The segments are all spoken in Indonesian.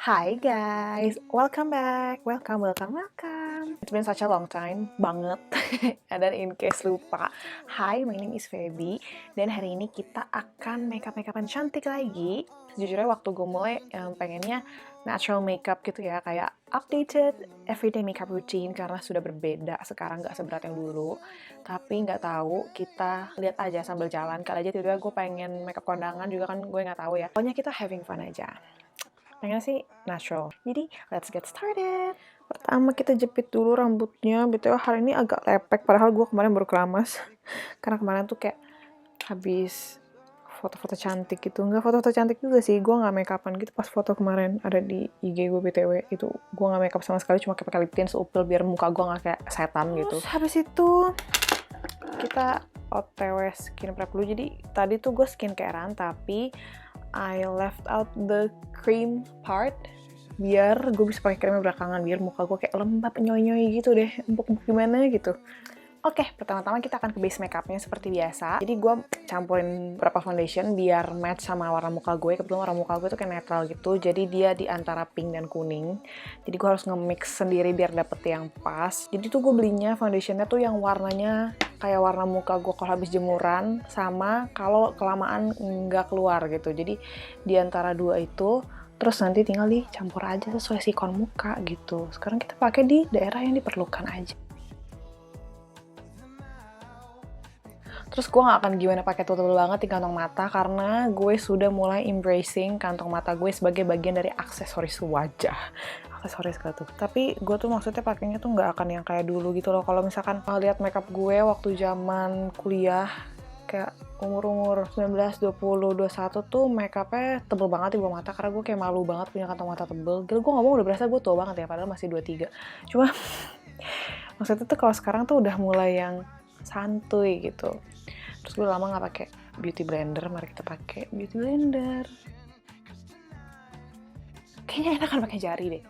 Hi guys, welcome back, welcome. It's been such a long time banget. Dan in case lupa, hi, my name is Feby. Dan hari ini kita akan makeup-makeupan cantik lagi. Sejujurnya waktu gue mulai pengennya natural makeup gitu ya, kayak updated everyday makeup routine karena sudah berbeda. Sekarang nggak seberat yang dulu. Tapi nggak tahu, kita lihat aja sambil jalan. Kali aja tiba-tiba gue pengen makeup kondangan juga kan gue nggak tahu ya. Pokoknya kita having fun aja. Pengen sih natural. Jadi, let's get started. Pertama kita jepit dulu rambutnya. BTW hari ini agak lepek, padahal gue kemarin baru keramas. Karena kemarin tuh kayak habis foto-foto cantik gitu. Enggak foto-foto cantik juga sih, gue gak make upan gitu pas foto kemarin. Ada di IG gue BTW, itu gue gak make up sama sekali, cuma pakai lip tint seupil biar muka gue gak kayak setan gitu. Terus habis itu kita OTW skin prep dulu. Jadi tadi tuh gue skincarean, tapi I left out the cream part biar gue bisa pakai krimnya belakangan, biar muka gue kayak lembab, nyoy-nyoy gitu deh, empuk-empuk gimana gitu. Oke, pertama-tama kita akan ke base makeupnya seperti biasa. Jadi gue campurin beberapa foundation biar match sama warna muka gue. Kebetulan warna muka gue tuh kayak netral gitu, jadi dia di antara pink dan kuning. Jadi gue harus nge-mix sendiri biar dapet yang pas. Jadi tuh gue belinya foundationnya tuh yang warnanya kayak warna muka gue kalau habis jemuran, sama kalau kelamaan nggak keluar gitu. Jadi di antara dua itu, terus nanti tinggal dicampur aja sesuai sikon muka gitu. Sekarang kita pakai di daerah yang diperlukan aja. Terus gue gak akan gimana pakai tutul banget di kantong mata, karena gue sudah mulai embracing kantong mata gue sebagai bagian dari aksesoris wajah. Aksesoris gak tuh? Tapi gue tuh maksudnya pakainya tuh gak akan yang kayak dulu gitu loh. Kalau misalkan lihat makeup gue waktu zaman kuliah, kayak umur 19, 20, 21 tuh makeupnya tebel banget di bawah mata, karena gue kayak malu banget punya kantong mata tebel. Gila, gue ngomong udah berasa gue tua banget ya, padahal masih 23. Cuma maksudnya tuh kalau sekarang tuh udah mulai yang santuy gitu. Terus gue lama gak pakai beauty blender, mari kita pakai beauty blender. Kayaknya enakan pakai jari deh.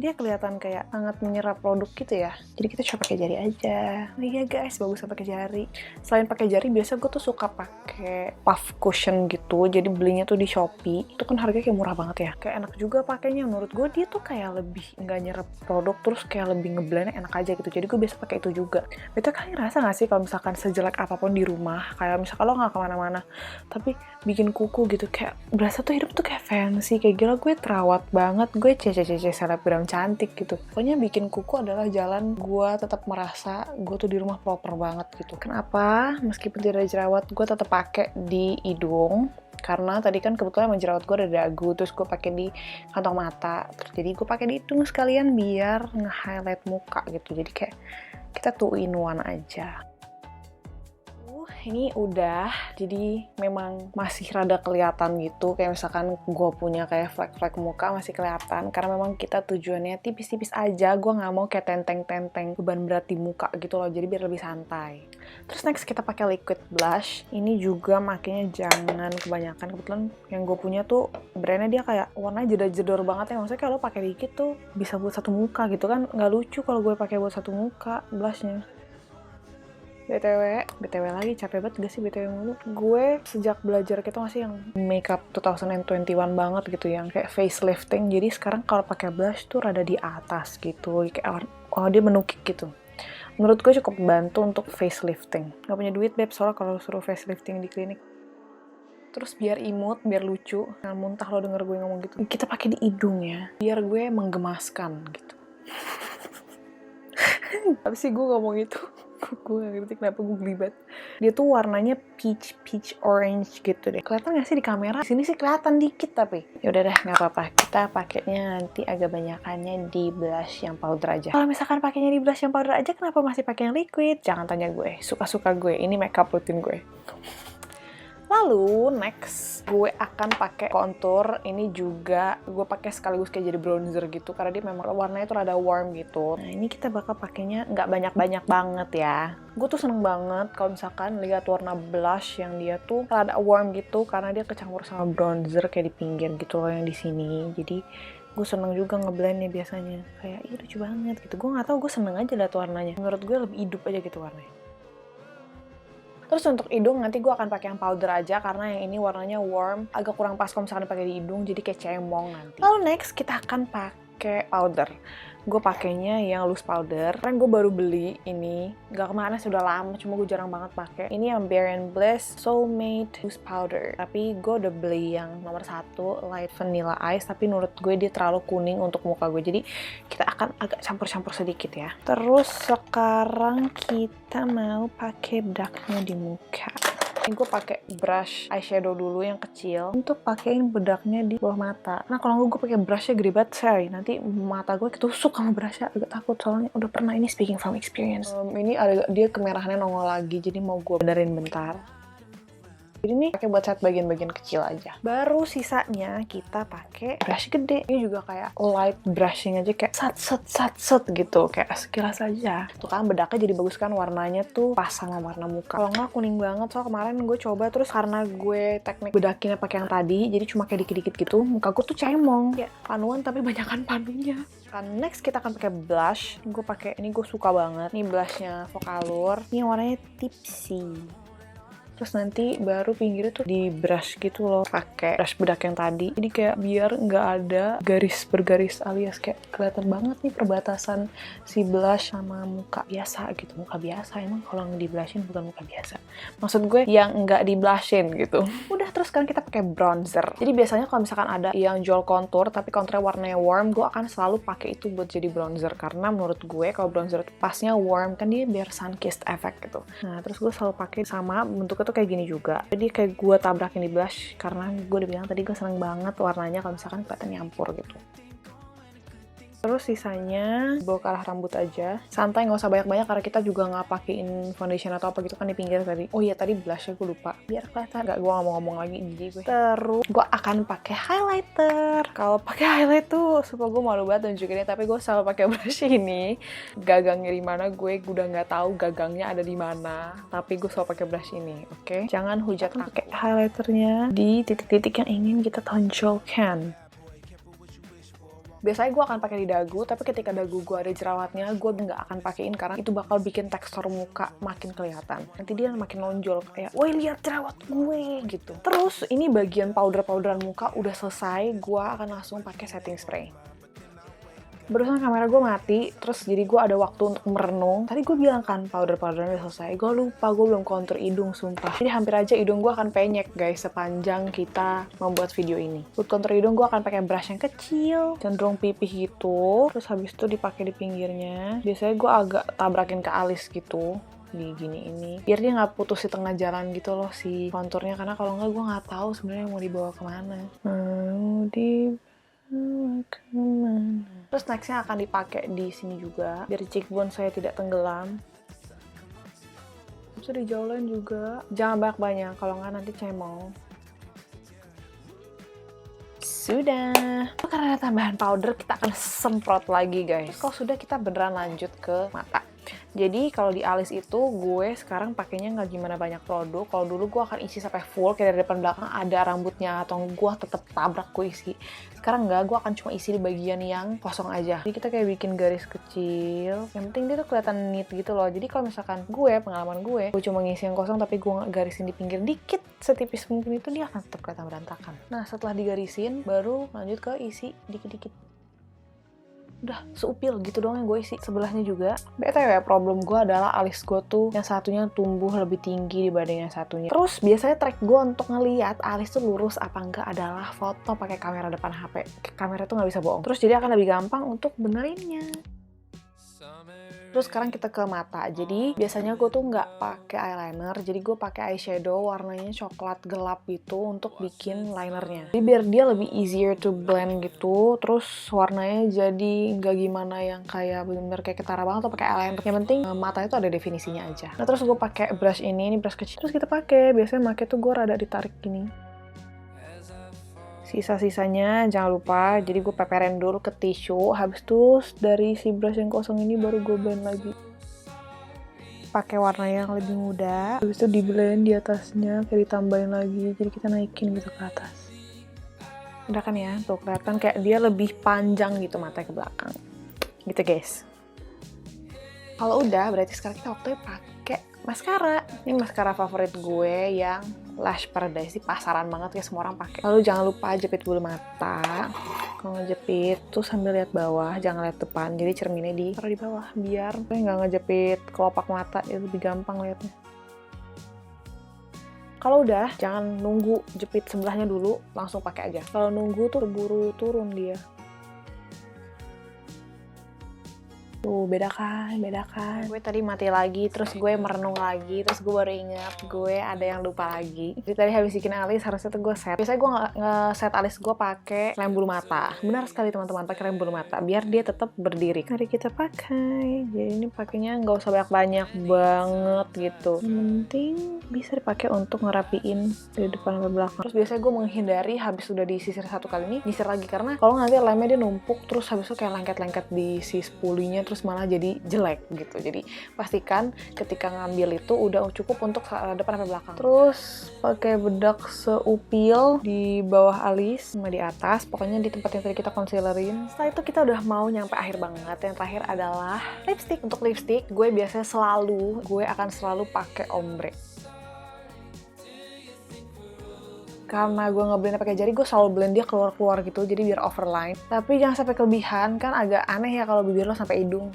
Dia kelihatan kayak sangat menyerap produk gitu ya. Jadi kita coba pakai jari aja. Oh iya guys, bagusan pakai jari. Selain pakai jari, biasa gue tuh suka pakai puff cushion gitu. Jadi belinya tuh di Shopee. Itu kan harganya kayak murah banget ya. Kayak enak juga pakainya. Menurut gue dia tuh kayak lebih nggak nyerap produk, terus kayak lebih ngeblendnya enak aja gitu. Jadi gue biasa pakai itu juga. Betul, kalian ngerasa nggak sih kalau misalkan sejelek apapun di rumah, kayak misalkan lo nggak kemana-mana, tapi bikin kuku gitu, kayak berasa tuh hidup tuh kayak fancy, kayak gila gue terawat banget, gue cece selebgram cantik gitu. Pokoknya bikin kuku adalah jalan gue tetap merasa gue tuh di rumah proper banget gitu. Kenapa? Meskipun tidak ada jerawat, gue tetap pakai di hidung. Karena tadi kan kebetulan emang jerawat gue ada dagu, terus gue pakai di kantong mata. Terus jadi gue pakai di hidung sekalian biar nge-highlight muka gitu. Jadi kayak kita two in one aja. Ini udah, jadi memang masih rada kelihatan gitu, kayak misalkan gue punya kayak flek-flek muka masih kelihatan, karena memang kita tujuannya tipis-tipis aja, gue nggak mau kayak tenteng-tenteng beban berat di muka gitu loh, jadi biar lebih santai. Terus next kita pakai liquid blush. Ini juga makanya jangan kebanyakan, kebetulan yang gue punya tuh brandnya dia kayak warnanya jedor-jedor banget ya, maksudnya kalau pakai dikit tuh bisa buat satu muka gitu kan, nggak lucu kalau gue pakai buat satu muka blushnya. BTW lagi, capek banget gak sih BTW mulu? Gue sejak belajar gitu masih yang makeup 2021 banget gitu, yang kayak facelifting. Jadi sekarang kalau pakai blush tuh rada di atas gitu, kayak dia menukik gitu. Menurut gue cukup bantu untuk facelifting. Gak punya duit beb, soalnya kalau suruh facelifting di klinik. Terus biar imut, biar lucu, jangan muntah lo denger gue ngomong gitu. Kita pakai di hidung ya, biar gue menggemaskan gitu. Tapi sih gue ngomong itu, gue gak ngerti kenapa gue gelibat. Dia tuh warnanya peach orange gitu deh. Kelihatan gak sih di kamera? Di sini sih kelihatan dikit tapi. Yaudah deh, nggak apa-apa. Kita pakainya nanti agak banyakannya di blush yang powder aja. Kalau misalkan pakainya di blush yang powder aja, kenapa masih pakai yang liquid? Jangan tanya gue. Suka-suka gue. Ini makeup rutin gue. Lalu next gue akan pakai contour. Ini juga gue pakai sekaligus kayak jadi bronzer gitu, karena dia memang warnanya tuh rada warm gitu. Nah ini kita bakal pakainya nggak banyak-banyak banget ya. Gue tuh seneng banget kalau misalkan lihat warna blush yang dia tuh rada warm gitu, karena dia kecampur sama bronzer kayak di pinggir gitu loh yang di sini. Jadi gue seneng juga ngeblendnya biasanya. Kayak ih lucu banget gitu. Gue nggak tahu, gue seneng aja lihat warnanya. Menurut gue lebih hidup aja gitu warnanya. Terus untuk hidung nanti gue akan pakai yang powder aja karena yang ini warnanya warm, agak kurang pas kalau misalkan pakai di hidung, jadi kayak cemong nanti. Lalu next kita akan pakai powder. Gue pakainya yang loose powder. Kan gue baru beli ini, gak kemana sudah lama, cuma gue jarang banget pakai. Ini yang Bare & Bliss Soulmate Loose Powder. Tapi gue udah beli yang nomor 1 Light Vanilla Ice, tapi menurut gue dia terlalu kuning untuk muka gue. Jadi kita akan agak campur-campur sedikit ya. Terus sekarang kita mau pakai bedaknya di muka. Ini gue pakai brush eyeshadow dulu yang kecil untuk pakein bedaknya di bawah mata. Nah kalau gue pakai brushnya gede banget, say, nanti mata gue ketusuk sama brushnya, agak takut soalnya udah pernah ini speaking from experience. Ini ada dia kemerahannya nongol lagi, jadi mau gue benerin bentar. Jadi nih pakai buat set bagian-bagian kecil aja. Baru sisanya kita pakai brush gede. Ini juga kayak light brushing aja, kayak sat gitu, kayak sekilas aja. Tuh kan bedaknya jadi bagus kan, warnanya tuh pas sama warna muka. Kalau nggak kuning banget, soal kemarin gue coba terus karena gue teknik bedakinnya pakai yang tadi, jadi cuma kayak dikit-dikit gitu. Muka gue tuh cemong, kayak panuan tapi banyakan panunya. Kan next kita akan pakai blush. Gue pakai ini, gue suka banget. Ini blushnya Vocalour. Ini warnanya Tipsy. Terus nanti baru pinggirnya tuh di brush gitu loh, pakai brush bedak yang tadi. Jadi kayak biar nggak ada garis bergaris alias kayak kelihatan banget nih perbatasan si blush sama muka biasa gitu. Muka biasa, emang kalau di blushin bukan muka biasa. Maksud gue yang nggak di blushin gitu. Udah, terus sekarang kita pakai bronzer. Jadi biasanya kalau misalkan ada yang jual contour tapi contournya warnanya warm, gue akan selalu pakai itu buat jadi bronzer. Karena menurut gue kalau bronzer pasnya warm kan dia biar sun kissed effect gitu. Nah terus gue selalu pakai sama bentuknya tuh kayak gini juga. Jadi kayak gue tabrakin di blush karena gue udah bilang tadi gue seneng banget warnanya kalau misalkan kelihatan nyampur gitu. Terus sisanya bawa ke arah rambut aja. Santai, nggak usah banyak-banyak karena kita juga nggak pakein foundation atau apa gitu kan di pinggir tadi. Oh iya, tadi blushnya gue lupa. Biar kelihatan, nggak gue ngomong-ngomong lagi jadi gue. Terus gue akan pakai highlighter. Kalau pakai highlight tuh, supaya gue malu banget tunjukinnya. Tapi gue selalu pakai brush ini. Gagangnya di mana gue udah nggak tahu gagangnya ada di mana. Tapi gue selalu pakai brush ini, oke? Jangan hujat pakai highlighternya di titik-titik yang ingin kita tonjolkan. Biasanya gue akan pakai di dagu, tapi ketika dagu gue ada jerawatnya, gue nggak akan pakein karena itu bakal bikin tekstur muka makin kelihatan. Nanti dia makin nonjol, kayak, woi lihat jerawat gue, gitu. Terus, ini bagian powder-powderan muka udah selesai, gue akan langsung pakai setting spray. Barusan kamera gue mati, terus jadi gue ada waktu untuk merenung. Tadi gue bilang kan powder-powdernya udah selesai. Gue lupa, gue belum contour hidung, sumpah. Jadi hampir aja hidung gue akan penyek, guys, sepanjang kita membuat video ini. Buat contour hidung gue akan pakai brush yang kecil, cenderung pipih gitu. Terus habis itu dipakai di pinggirnya. Biasanya gue agak tabrakin ke alis gitu. Di gini ini biar dia nggak putus di tengah jalan gitu loh si konturnya, karena kalau nggak gue nggak tahu sebenarnya mau dibawa kemana. Terus nextnya akan dipakai di sini juga biar cheekbone saya tidak tenggelam. Bisa di jawline juga, jangan banyak-banyak kalau nggak nanti cemong. Sudah. Karena ada tambahan powder, kita akan semprot lagi, guys. Kalau sudah, kita beneran lanjut ke mata. Jadi kalau di alis itu gue sekarang pakainya nggak gimana banyak produk. Kalau dulu gue akan isi sampai full, kayak dari depan belakang ada rambutnya atau gue tetap tabrak gue isi. Sekarang nggak, gue akan cuma isi di bagian yang kosong aja. Jadi kita kayak bikin garis kecil. Yang penting dia tuh kelihatan neat gitu loh. Jadi kalau misalkan pengalaman gue cuma ngisi yang kosong tapi gue garisin di pinggir dikit setipis mungkin, itu dia akan tetap kelihatan berantakan. Nah setelah digarisin, baru lanjut ke isi dikit-dikit. Udah seupil gitu doang yang gue isi. Sebelahnya juga BTW problem gue adalah alis gue tuh yang satunya tumbuh lebih tinggi dibanding yang satunya. Terus biasanya trik gue untuk ngeliat alis tuh lurus apa enggak adalah foto pakai kamera depan HP. Kamera tuh nggak bisa bohong. Terus jadi akan lebih gampang untuk benerinnya. Terus sekarang kita ke mata. Jadi biasanya gue tuh nggak pakai eyeliner, jadi gue pakai eyeshadow warnanya coklat gelap gitu untuk bikin linernya. Jadi biar dia lebih easier to blend gitu. Terus warnanya jadi nggak gimana yang kayak bener-bener kayak ketara banget atau pakai eyeliner. Yang penting mata itu ada definisinya aja. Nah terus gue pakai brush ini brush kecil. Terus kita pakai, biasanya pakai tuh gue rada ditarik gini. Sisa-sisanya jangan lupa, jadi gue peperin dulu ke tisu, habis itu dari si brush yang kosong ini baru gue blend lagi. Pakai warna yang lebih muda, habis itu di blend di atasnya, kayak ditambahin lagi, jadi kita naikin gitu ke atas. Udah kan ya, tuh kelihatan kayak dia lebih panjang gitu matanya ke belakang. Gitu guys. Kalau udah, berarti sekarang kita waktunya pakai maskara. Ini maskara favorit gue yang Lash Paradise, di pasaran banget ya, semua orang pakai. Lalu jangan lupa jepit bulu mata. Kalau ngejepit tuh sambil lihat bawah, jangan lihat depan. Jadi cerminnya taruh di bawah biar nggak ngejepit kelopak mata, itu lebih gampang lihatnya. Kalau udah, jangan nunggu jepit sebelahnya dulu, langsung pakai aja. Kalau nunggu tuh keburu turun dia. Tuh, beda kan? Gue tadi mati lagi, terus gue merenung lagi, terus gue baru ingat gue ada yang lupa lagi. Jadi tadi habis bikin alis, harusnya tuh gue set. Biasanya gue nge-set alis gue pakai lem bulu mata. Benar sekali teman-teman, pakai lem bulu mata, biar dia tetap berdiri. Mari kita pakai. Jadi ini pakainya nggak usah banyak-banyak banget gitu. Yang penting bisa dipakai untuk ngerapiin dari depan sampai belakang. Terus biasanya gue menghindari habis udah disisir satu kali ini, disisir lagi. Karena kalau nanti lemnya dia numpuk, terus habis itu kayak lengket-lengket di si spulinya, terus malah jadi jelek gitu. Jadi pastikan ketika ngambil itu udah cukup untuk depan sampai belakang. Terus pakai bedak seupil di bawah alis sama di atas, pokoknya di tempat yang tadi kita concealerin. Setelah itu kita udah mau nyampe akhir banget. Yang terakhir adalah lipstick. Untuk lipstick gue biasanya akan selalu pakai ombre. Karena gue ngeblendnya pakai jari, gue selalu blend dia keluar-keluar gitu, jadi biar overline. Tapi jangan sampai kelebihan, kan agak aneh ya kalau bibir lo sampai hidung.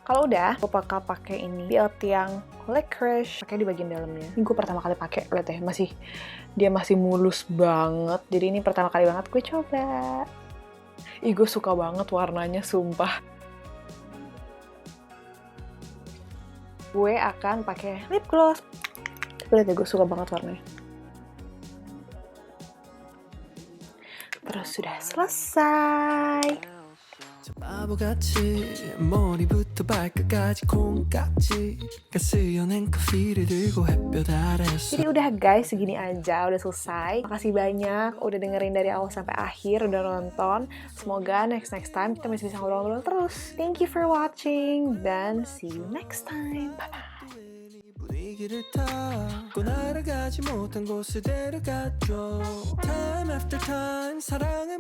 Kalau udah, gue bakal pakai ini build yang Color Crush, pakai di bagian dalamnya. Ini gue pertama kali pakai, lihat ya, dia masih mulus banget. Jadi ini pertama kali banget gue coba. Ih, gue suka banget warnanya, sumpah. Gue akan pakai lip gloss. Lihat ya, gue suka banget warnanya. Terus sudah selesai. Jadi udah guys, segini aja, udah selesai. Makasih banyak udah dengerin dari awal sampai akhir, udah nonton. Semoga next time kita masih bisa ngobrol-ngobrol terus. Thank you for watching, dan see you next time. Bye-bye. 분위기를 타고 날아가지 못한 곳에 데려가줘 Time after time 사랑을